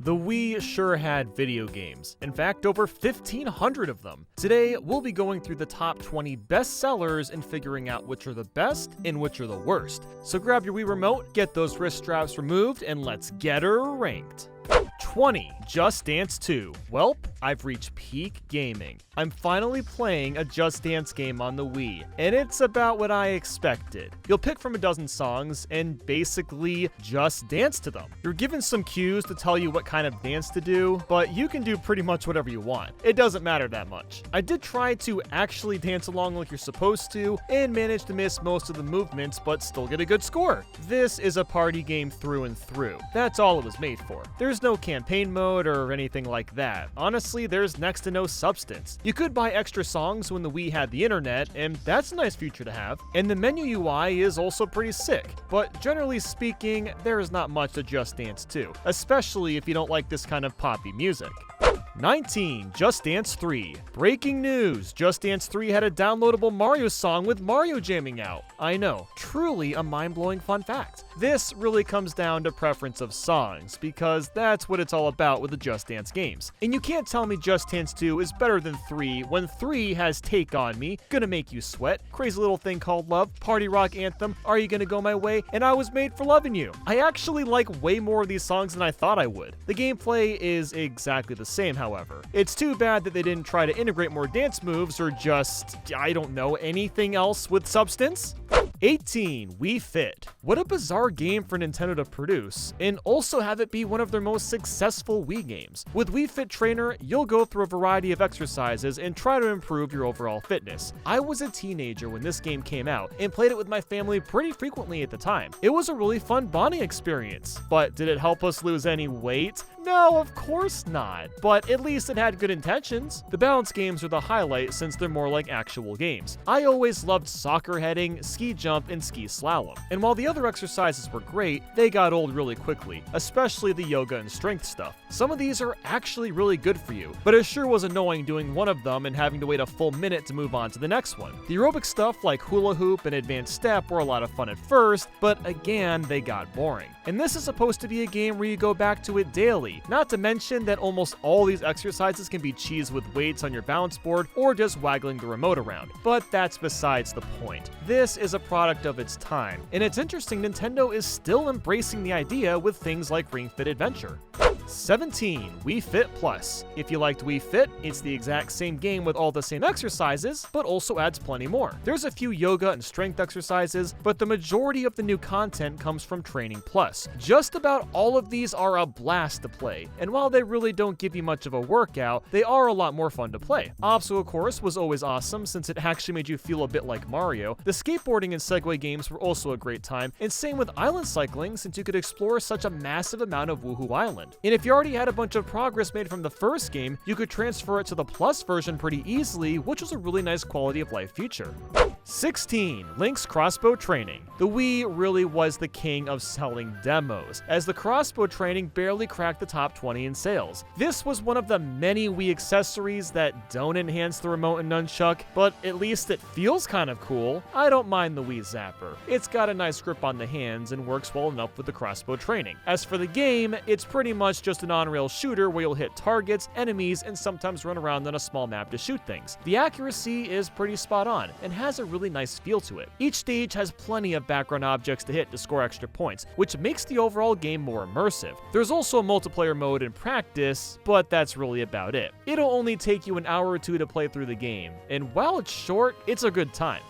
The Wii sure had video games. In fact, over 1,500 of them. Today, we'll be going through the top 20 best sellers and figuring out which are the best and which are the worst. So grab your Wii remote, get those wrist straps removed, and let's get her ranked. 20. Just Dance 2. Welp, I've reached peak gaming. I'm finally playing a Just Dance game on the Wii, and it's about what I expected. You'll pick from a dozen songs and basically just dance to them. You're given some cues to tell you what kind of dance to do, but you can do pretty much whatever you want. It doesn't matter that much. I did try to actually dance along like you're supposed to, and managed to miss most of the movements, but still get a good score. This is a party game through and through. That's all it was made for. There's no campaign mode or anything like that. Honestly, there's next to no substance. You could buy extra songs when the Wii had the internet, and that's a nice feature to have. And the menu UI is also pretty sick. But generally speaking, there is not much to Just Dance 2, especially if you don't like this kind of poppy music. 19. Just Dance 3. Breaking news! Just Dance 3 had a downloadable Mario song with Mario jamming out. I know, truly a mind-blowing fun fact. This really comes down to preference of songs, because that's what it's all about with the Just Dance games. And you can't tell me Just Dance 2 is better than 3 when 3 has Take On Me, Gonna Make You Sweat, Crazy Little Thing Called Love, Party Rock Anthem, Are You Gonna Go My Way, and I Was Made for Loving You. I actually like way more of these songs than I thought I would. The gameplay is exactly the same, however. It's too bad that they didn't try to integrate more dance moves or just, I don't know, anything else with substance. 18. Wii Fit. What a bizarre game for Nintendo to produce, and also have it be one of their most successful Wii games. With Wii Fit Trainer, you'll go through a variety of exercises and try to improve your overall fitness. I was a teenager when this game came out, and played it with my family pretty frequently at the time. It was a really fun bonding experience, but did it help us lose any weight? No, of course not, but at least it had good intentions. The balance games are the highlight since they're more like actual games. I always loved soccer heading, ski jump, and ski slalom. And while the other exercises were great, they got old really quickly, especially the yoga and strength stuff. Some of these are actually really good for you, but it sure was annoying doing one of them and having to wait a full minute to move on to the next one. The aerobic stuff like hula hoop and advanced step were a lot of fun at first, but again, they got boring. And this is supposed to be a game where you go back to it daily, not to mention that almost all these exercises can be cheesed with weights on your balance board or just waggling the remote around. But that's besides the point. This is a product of its time, and it's interesting Nintendo is still embracing the idea with things like Ring Fit Adventure. 17. Wii Fit Plus. If you liked Wii Fit, it's the exact same game with all the same exercises, but also adds plenty more. There's a few yoga and strength exercises, but the majority of the new content comes from Training Plus. Just about all of these are a blast to play, and while they really don't give you much of a workout, they are a lot more fun to play. Obstacle Course was always awesome since it actually made you feel a bit like Mario. The skateboarding and Segway games were also a great time, and same with island cycling since you could explore such a massive amount of Woohoo Island. And if you already had a bunch of progress made from the first game, you could transfer it to the Plus version pretty easily, which was a really nice quality of life feature. 16. Link's Crossbow Training. The Wii really was the king of selling demos, as the Crossbow Training barely cracked the top 20 in sales. This was one of the many Wii accessories that don't enhance the remote and nunchuck, but at least it feels kind of cool. I don't mind the Wii Zapper. It's got a nice grip on the hands and works well enough with the Crossbow Training. As for the game, it's pretty much just an on-rail shooter where you'll hit targets, enemies, and sometimes run around on a small map to shoot things. The accuracy is pretty spot on, and has a really nice feel to it. Each stage has plenty of background objects to hit to score extra points, which makes the overall game more immersive. There's also a multiplayer mode in practice, but that's really about it. It'll only take you an hour or two to play through the game, and while it's short, it's a good time.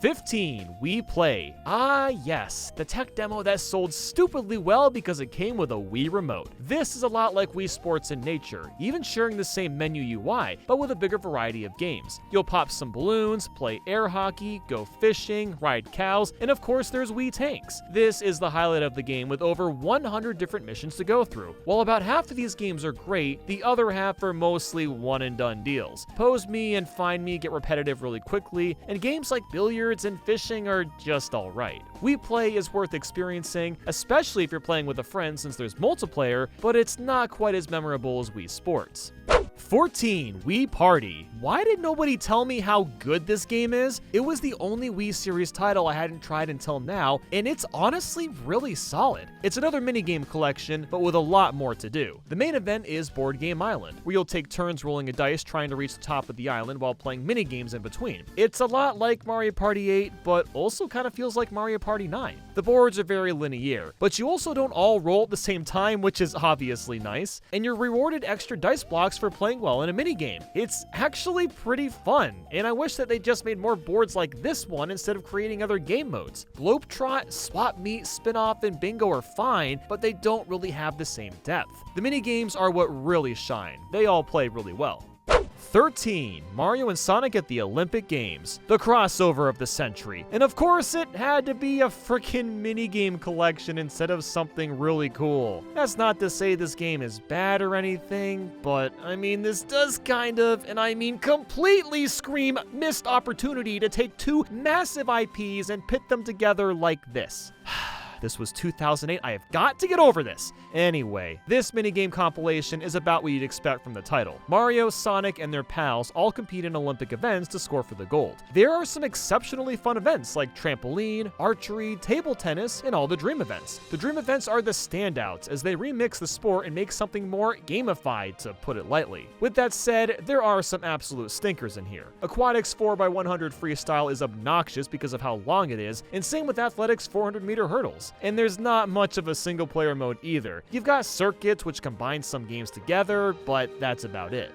15. Wii Play. Ah yes, the tech demo that sold stupidly well because it came with a Wii remote. This is a lot like Wii Sports in nature, even sharing the same menu UI, but with a bigger variety of games. You'll pop some balloons, play air hockey, go fishing, ride cows, and of course there's Wii Tanks. This is the highlight of the game with over 100 different missions to go through. While about half of these games are great, the other half are mostly one and done deals. Pose Me and Find Me get repetitive really quickly, and games like billiards and fishing are just alright. Wii Play is worth experiencing, especially if you're playing with a friend since there's multiplayer, but it's not quite as memorable as Wii Sports. 14. Wii Party. Why did nobody tell me how good this game is? It was the only Wii series title I hadn't tried until now, and it's honestly really solid. It's another minigame collection, but with a lot more to do. The main event is Board Game Island, where you'll take turns rolling a dice trying to reach the top of the island while playing minigames in between. It's a lot like Mario Party 8, but also kind of feels like Mario Party 9. The boards are very linear, but you also don't all roll at the same time, which is obviously nice, and you're rewarded extra dice blocks for playing well in a minigame. It's actually pretty fun, and I wish that they just made more boards like this one instead of creating other game modes. Globetrot, Swap Meet, Spin-Off, and Bingo are fine, but they don't really have the same depth. The minigames are what really shine. They all play really well. 13. Mario and Sonic at the Olympic Games, the crossover of the century. And of course, it had to be a freaking minigame collection instead of something really cool. That's not to say this game is bad or anything, but I mean, this does kind of, and I mean completely scream missed opportunity to take two massive IPs and pit them together like this. This was 2008, I have got to get over this. Anyway, this minigame compilation is about what you'd expect from the title. Mario, Sonic, and their pals all compete in Olympic events to score for the gold. There are some exceptionally fun events like trampoline, archery, table tennis, and all the dream events. The dream events are the standouts as they remix the sport and make something more gamified, to put it lightly. With that said, there are some absolute stinkers in here. Aquatics 4x100 freestyle is obnoxious because of how long it is, and same with athletics 400-meter hurdles. And there's not much of a single player mode either. You've got circuits which combine some games together, but that's about it.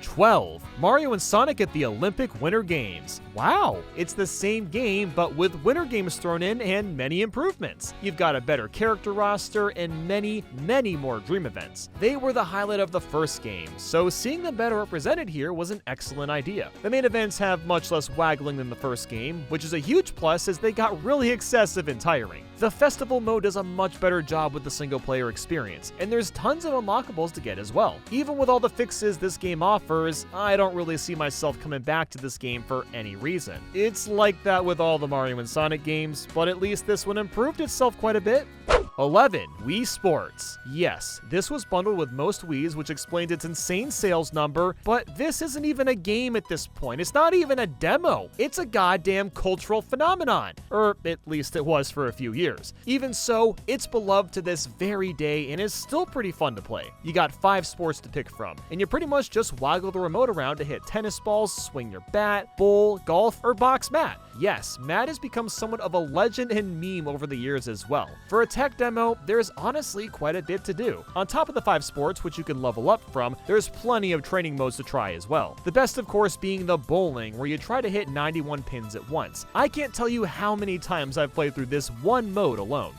12. Mario and Sonic at the Olympic Winter Games. Wow, it's the same game, but with Winter Games thrown in and many improvements. You've got a better character roster and many, many more dream events. They were the highlight of the first game, so seeing them better represented here was an excellent idea. The main events have much less waggling than the first game, which is a huge plus as they got really excessive and tiring. The festival mode does a much better job with the single player experience, and there's tons of unlockables to get as well. Even with all the fixes this game offers, I don't really see myself coming back to this game for any reason. It's like that with all the Mario and Sonic games, but at least this one improved itself quite a bit. 11. Wii Sports. Yes, this was bundled with most Wiis, which explains its insane sales number, but this isn't even a game at this point. It's not even a demo. It's a goddamn cultural phenomenon. Or at least it was for a few years. Even so, it's beloved to this very day and is still pretty fun to play. You got 5 sports to pick from, and you pretty much just waggle the remote around to hit tennis balls, swing your bat, bowl, golf, or box Matt. Yes, Matt has become somewhat of a legend and meme over the years as well. For a tech demo, there's honestly quite a bit to do. On top of the 5 sports, which you can level up from, there's plenty of training modes to try as well. The best, of course, being the bowling, where you try to hit 91 pins at once. I can't tell you how many times I've played through this one mode alone.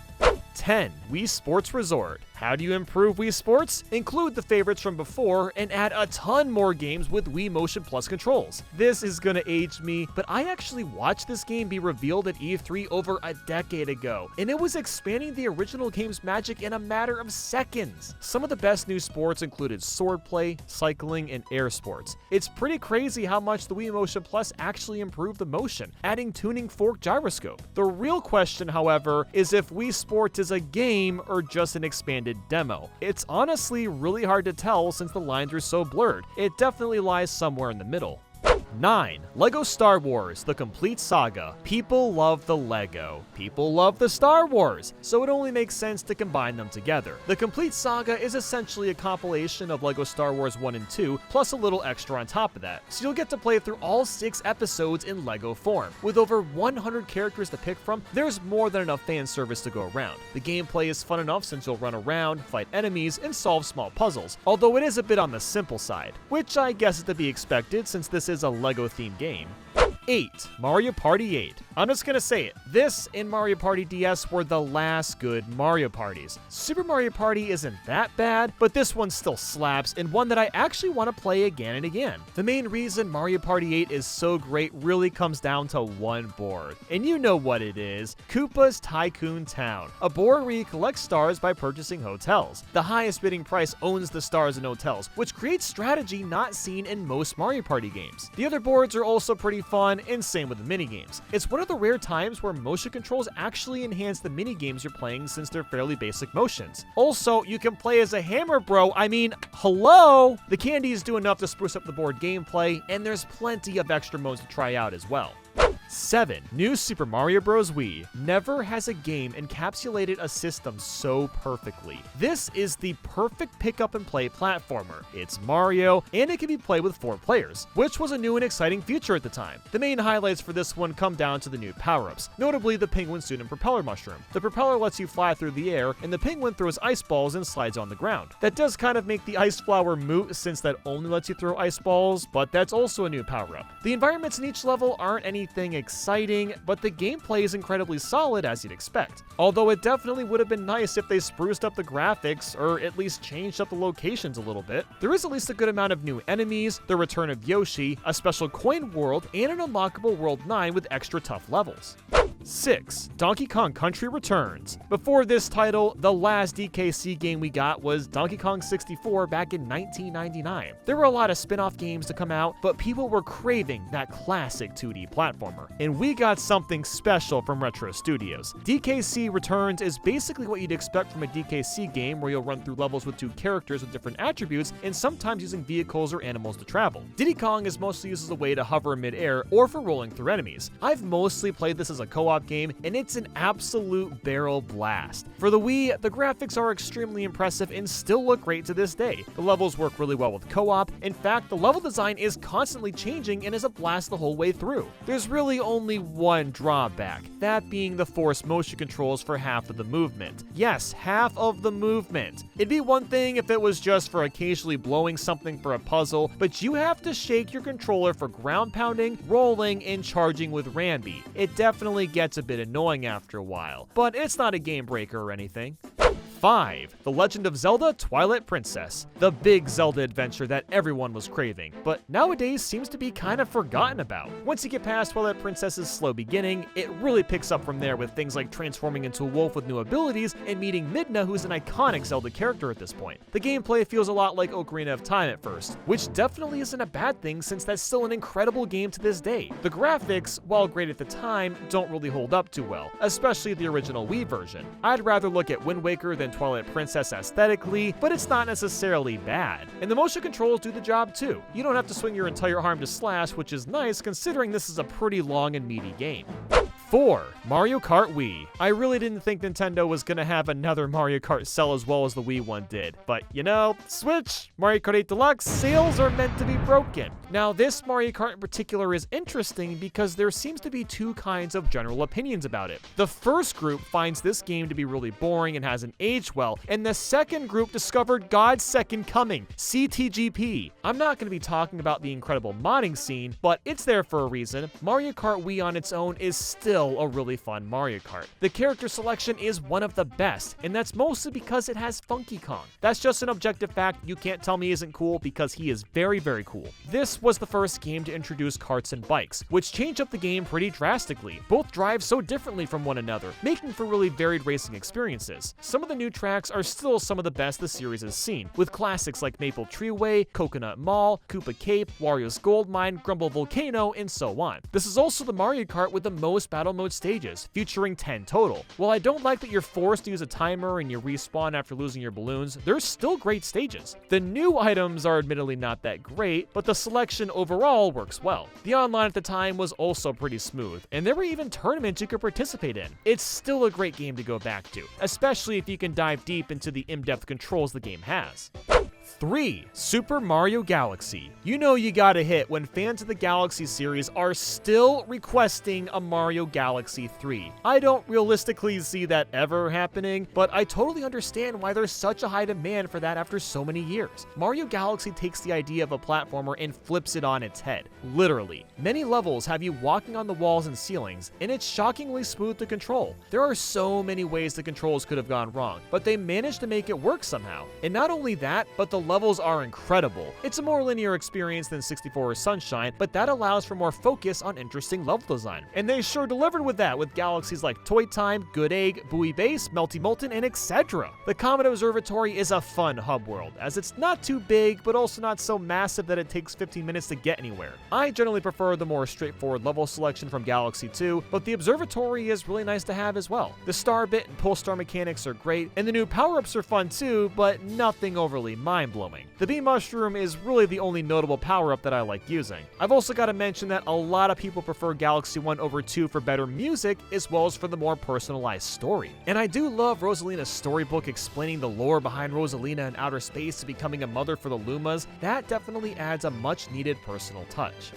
10. Wii Sports Resort. How do you improve Wii Sports? Include the favorites from before and add a ton more games with Wii Motion Plus controls. This is gonna age me, but I actually watched this game be revealed at E3 over a decade ago, and it was expanding the original game's magic in a matter of seconds. Some of the best new sports included swordplay, cycling, and air sports. It's pretty crazy how much the Wii Motion Plus actually improved the motion, adding tuning fork gyroscope. The real question, however, is if Wii Sports is a game or just an expanded demo. It's honestly really hard to tell since the lines are so blurred. It definitely lies somewhere in the middle. 9. LEGO Star Wars, the complete saga. People love the LEGO. People love the Star Wars, so it only makes sense to combine them together. The complete saga is essentially a compilation of LEGO Star Wars 1 and 2, plus a little extra on top of that. So you'll get to play through all 6 episodes in LEGO form. With over 100 characters to pick from, there's more than enough fan service to go around. The gameplay is fun enough since you'll run around, fight enemies, and solve small puzzles, although it is a bit on the simple side, which I guess is to be expected since this is a LEGO-themed game. 8. Mario Party 8. I'm just gonna say it. This and Mario Party DS were the last good Mario Parties. Super Mario Party isn't that bad, but this one still slaps and one that I actually want to play again and again. The main reason Mario Party 8 is so great really comes down to one board. And you know what it is. Koopa's Tycoon Town. A board where you collect stars by purchasing hotels. The highest bidding price owns the stars in hotels, which creates strategy not seen in most Mario Party games. The other boards are also pretty fun, fun, and same with the minigames. It's one of the rare times where motion controls actually enhance the minigames you're playing since they're fairly basic motions. Also, you can play as a hammer bro, I mean, hello! The candies do enough to spruce up the board gameplay, and there's plenty of extra modes to try out as well. 7. New Super Mario Bros. Wii. Never has a game encapsulated a system so perfectly. This is the perfect pick-up-and-play platformer. It's Mario, and it can be played with 4 players, which was a new and exciting feature at the time. The main highlights for this one come down to the new power-ups, notably the penguin suit and propeller mushroom. The propeller lets you fly through the air, and the penguin throws ice balls and slides on the ground. That does kind of make the ice flower moot since that only lets you throw ice balls, but that's also a new power-up. The environments in each level aren't anything exciting, but the gameplay is incredibly solid as you'd expect. Although it definitely would have been nice if they spruced up the graphics, or at least changed up the locations a little bit. There is at least a good amount of new enemies, the return of Yoshi, a special coin world, and an unlockable World 9 with extra tough levels. 6. Donkey Kong Country returns. Before this title, the last DKC game we got was Donkey Kong 64 back in 1999. There were a lot of spin-off games to come out, but people were craving that classic 2D platformer. And we got something special from Retro Studios. DKC Returns is basically what you'd expect from a DKC game where you'll run through levels with 2 characters with different attributes and sometimes using vehicles or animals to travel. Diddy Kong is mostly used as a way to hover mid-air or for rolling through enemies. I've mostly played this as a co-op game, and it's an absolute barrel blast. For the Wii, the graphics are extremely impressive and still look great to this day. The levels work really well with co-op. In fact, the level design is constantly changing and is a blast the whole way through. There's really only one drawback, that being the force motion controls for half of the movement. Yes, half of the movement. It'd be one thing if it was just for occasionally blowing something for a puzzle, but you have to shake your controller for ground pounding, rolling, and charging with Rambi. It definitely gets a bit annoying after a while, but it's not a game breaker or anything. 5. The Legend of Zelda Twilight Princess. The big Zelda adventure that everyone was craving, but nowadays seems to be kind of forgotten about. Once you get past Twilight Princess's slow beginning, it really picks up from there with things like transforming into a wolf with new abilities and meeting Midna, who's an iconic Zelda character at this point. The gameplay feels a lot like Ocarina of Time at first, which definitely isn't a bad thing since that's still an incredible game to this day. The graphics, while great at the time, don't really hold up too well, especially the original Wii version. I'd rather look at Wind Waker than Twilight Princess aesthetically, but it's not necessarily bad. And the motion controls do the job too. You don't have to swing your entire arm to slash, which is nice considering this is a pretty long and meaty game. 4. Mario Kart Wii. I really didn't think Nintendo was gonna have another Mario Kart sell as well as the Wii one did, but you know, Switch, Mario Kart 8 Deluxe, sales are meant to be broken. Now this Mario Kart in particular is interesting because there seems to be 2 kinds of general opinions about it. The first group finds this game to be really boring and hasn't aged well, and the second group discovered God's second coming, CTGP. I'm not gonna be talking about the incredible modding scene, but it's there for a reason. Mario Kart Wii on its own is still a really fun Mario Kart. The character selection is one of the best, and that's mostly because it has Funky Kong. That's just an objective fact you can't tell me isn't cool because he is very, very cool. This was the first game to introduce karts and bikes, which changed up the game pretty drastically. Both drive so differently from one another, making for really varied racing experiences. Some of the new tracks are still some of the best the series has seen, with classics like Maple Treeway, Coconut Mall, Koopa Cape, Wario's Gold Mine, Grumble Volcano, and so on. This is also the Mario Kart with the most battle mode stages, featuring 10 total. While I don't like that you're forced to use a timer and you respawn after losing your balloons, there's still great stages. The new items are admittedly not that great, but the selection overall works well. The online at the time was also pretty smooth, and there were even tournaments you could participate in. It's still a great game to go back to, especially if you can dive deep into the in-depth controls the game has. 3. Super Mario Galaxy. You know you gotta hit when fans of the Galaxy series are still requesting a Mario Galaxy 3. I don't realistically see that ever happening, but I totally understand why there's such a high demand for that after so many years. Mario Galaxy takes the idea of a platformer and flips it on its head. Literally. Many levels have you walking on the walls and ceilings, and it's shockingly smooth to control. There are so many ways the controls could have gone wrong, but they managed to make it work somehow. And not only that, but the levels are incredible. It's a more linear experience than 64 or Sunshine, but that allows for more focus on interesting level design. And they sure delivered with that, with galaxies like Toy Time, Good Egg, Buoy Base, Melty Molten, and etc. The Comet Observatory is a fun hub world, as it's not too big, but also not so massive that it takes 15 minutes to get anywhere. I generally prefer the more straightforward level selection from Galaxy 2, but the observatory is really nice to have as well. The star bit and pull star mechanics are great, and the new power-ups are fun too, but nothing overly mind-blowing. The bee mushroom is really the only notable power-up that I like using. I've also got to mention that a lot of people prefer Galaxy 1 over 2 for better music, as well as for the more personalized story. And I do love Rosalina's storybook explaining the lore behind Rosalina in outer space to becoming a mother for the Lumas. That definitely adds a much-needed personal touch.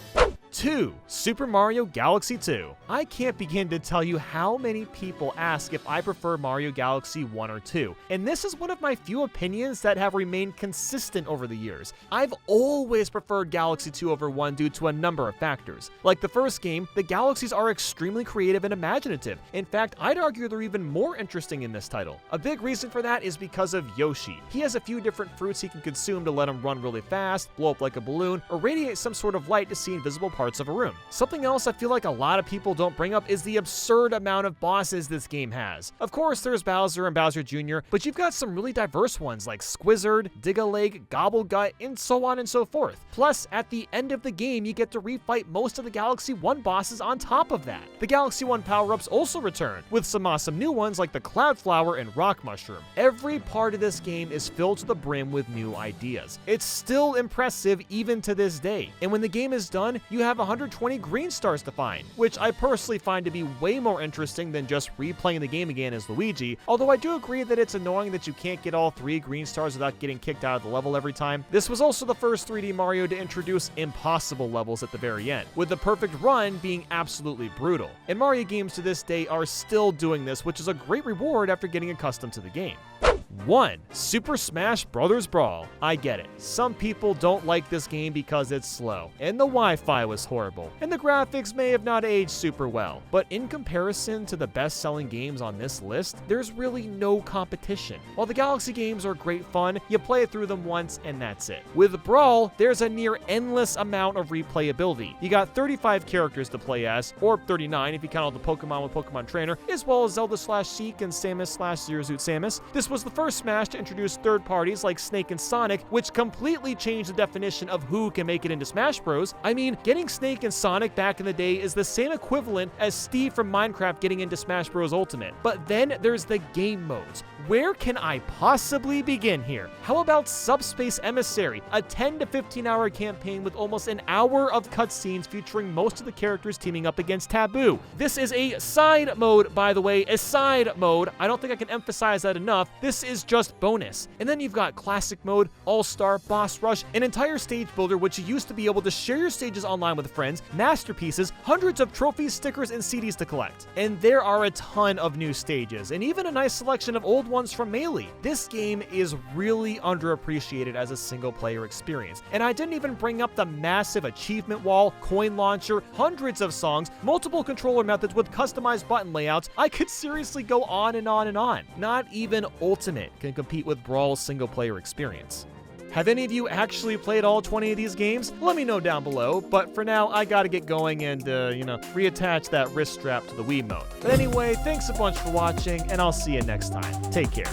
2. Super Mario Galaxy 2. I can't begin to tell you how many people ask if I prefer Mario Galaxy 1 or 2, and this is one of my few opinions that have remained consistent over the years. I've always preferred Galaxy 2 over 1 due to a number of factors. Like the first game, the galaxies are extremely creative and imaginative. In fact, I'd argue they're even more interesting in this title. A big reason for that is because of Yoshi. He has a few different fruits he can consume to let him run really fast, blow up like a balloon, or radiate some sort of light to see invisible parts of a room. Something else I feel like a lot of people don't bring up is the absurd amount of bosses this game has. Of course, there's Bowser and Bowser Jr., but you've got some really diverse ones like Squizzard, Dig-a-Leg, Gobblegut, and so on and so forth. Plus, at the end of the game, you get to refight most of the Galaxy 1 bosses on top of that. The Galaxy 1 power-ups also return, with some awesome new ones like the Cloud Flower and Rock Mushroom. Every part of this game is filled to the brim with new ideas. It's still impressive even to this day, and when the game is done, you have 120 green stars to find, which I personally find to be way more interesting than just replaying the game again as Luigi, although I do agree that it's annoying that you can't get all 3 green stars without getting kicked out of the level every time. This was also the first 3D Mario to introduce impossible levels at the very end, with the perfect run being absolutely brutal. And Mario games to this day are still doing this, which is a great reward after getting accustomed to the game. 1. Super Smash Bros. Brawl. I get it. Some people don't like this game because it's slow, and the Wi-Fi was horrible, and the graphics may have not aged super well, but in comparison to the best-selling games on this list, there's really no competition. While the Galaxy games are great fun, you play through them once and that's it. With Brawl, there's a near endless amount of replayability. You got 35 characters to play as, or 39 if you count all the Pokemon with Pokemon Trainer, as well as Zelda/Sheik and Samus/Zero-Suit Samus. This was the first Smash to introduce third parties like Snake and Sonic, which completely changed the definition of who can make it into Smash Bros. I mean, getting Snake and Sonic back in the day is the same equivalent as Steve from Minecraft getting into Smash Bros. Ultimate. But then there's the game modes. Where can I possibly begin here? How about Subspace Emissary, a 10 to 15 hour campaign with almost an hour of cutscenes featuring most of the characters teaming up against Taboo. This is a side mode, by the way, a side mode. I don't think I can emphasize that enough. This is just bonus. And then you've got Classic Mode, All-Star, Boss Rush, an entire stage builder which you used to be able to share your stages online with friends, masterpieces, hundreds of trophies, stickers, and CDs to collect. And there are a ton of new stages, and even a nice selection of old ones from Melee. This game is really underappreciated as a single-player experience, and I didn't even bring up the massive achievement wall, coin launcher, hundreds of songs, multiple controller methods with customized button layouts. I could seriously go on and on and on. Not even Ultimate can compete with Brawl's single-player experience. Have any of you actually played all 20 of these games? Let me know down below, but for now, I gotta get going and, reattach that wrist strap to the Wiimote. But anyway, thanks a bunch for watching, and I'll see you next time. Take care.